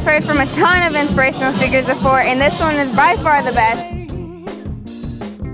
I've heard from a ton of inspirational speakers before, and this one is by far the best.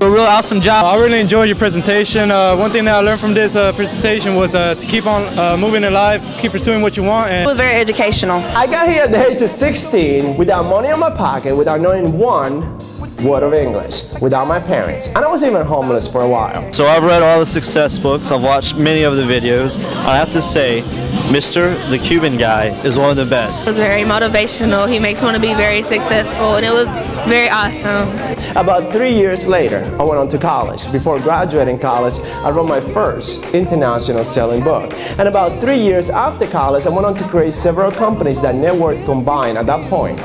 A real awesome job. I really enjoyed your presentation. One thing that I learned from this presentation was to keep on moving in life, keep pursuing what you want. It was very educational. I got here at the age of 16 without money in my pocket, without knowing one word of English, without my parents. And I was even homeless for a while. So I've read all the success books, I've watched many of the videos. I have to say, Mr. the Cuban guy is one of the best. It was very motivational. He makes one to be very successful, and it was very awesome. About 3 years later, I went on to college. Before graduating college, I wrote my first international selling book. And about 3 years after college, I went on to create several companies that net worth combined at that point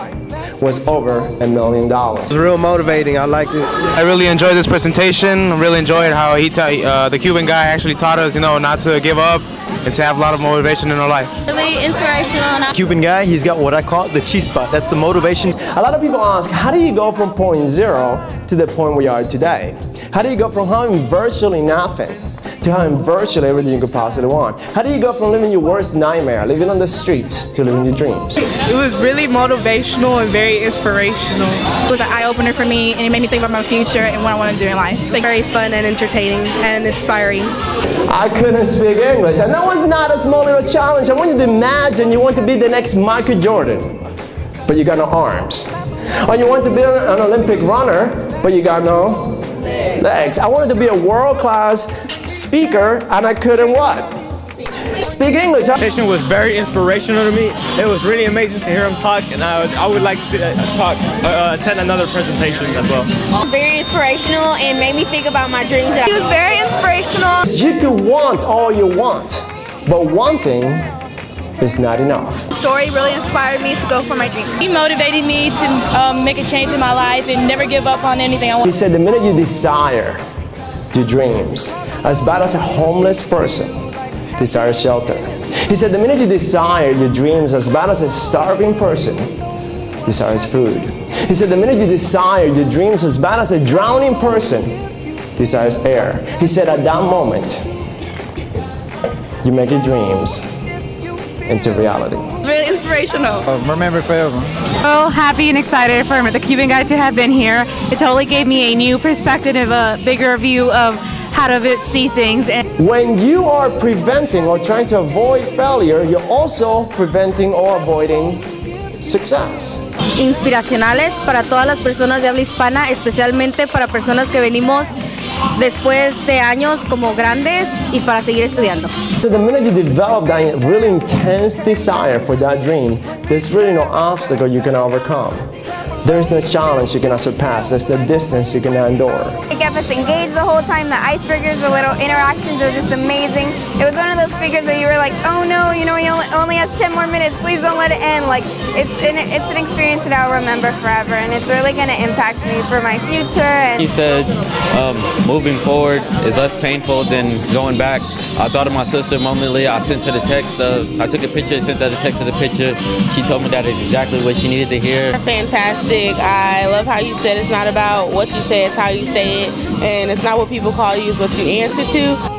was over $1 million. It was real motivating. I liked it. I really enjoyed this presentation. I really enjoyed how the Cuban guy actually taught us, not to give up and to have a lot of motivation in our life. Really inspirational. Cuban guy, he's got what I call the chispa. That's the motivation. A lot of people ask, how do you go from point zero to the point we are today? How do you go from having virtually nothing to having virtually everything you could possibly want? How do you go from living your worst nightmare, living on the streets, to living your dreams? It was really motivational and very inspirational. It was an eye-opener for me, and it made me think about my future and what I want to do in life. Very fun and entertaining and inspiring. I couldn't speak English, and that was not a small little challenge. I want you to imagine you want to be the next Michael Jordan, but you got no arms. Or you want to be an Olympic runner, but you got no legs. I wanted to be a world-class speaker, and I couldn't what? Speak English. The presentation was very inspirational to me. It was really amazing to hear him talk, and I would like to attend another presentation as well. It was very inspirational and made me think about my dreams. He was very inspirational. You could want all you want, but one thing is not enough. The story really inspired me to go for my dreams. He motivated me to make a change in my life and never give up on anything I want. He said the minute you desire your dreams, as bad as a homeless person desires shelter. He said the minute you desire your dreams, as bad as a starving person desires food. He said the minute you desire your dreams, as bad as a drowning person desires air. He said at that moment, you make your dreams into reality. It's really inspirational. Remember forever. So happy and excited for the Cuban guy to have been here. It totally gave me a new perspective, a bigger view of how to see things. When you are preventing or trying to avoid failure, you're also preventing or avoiding success. Inspiracionales para todas las personas de habla hispana, especialmente para personas que venimos después de años como grandes y para seguir estudiando. So the minute you develop that really intense desire for that dream, there's really no obstacle you can overcome. There's no challenge you cannot surpass. There's no distance you cannot endure. It kept us engaged the whole time. The icebreakers, the little interactions were just amazing. It was one of those speakers where you were like, oh no, he only has 10 more minutes. Please don't let it end. Like, it's an experience that I'll remember forever, and it's really going to impact me for my future. And he said moving forward is less painful than going back. I thought of my sister momently. I sent her the text I took a picture, sent her the text of the picture. She told me that is exactly what she needed to hear. Fantastic. I love how you said it's not about what you say, it's how you say it, and it's not what people call you, it's what you answer to.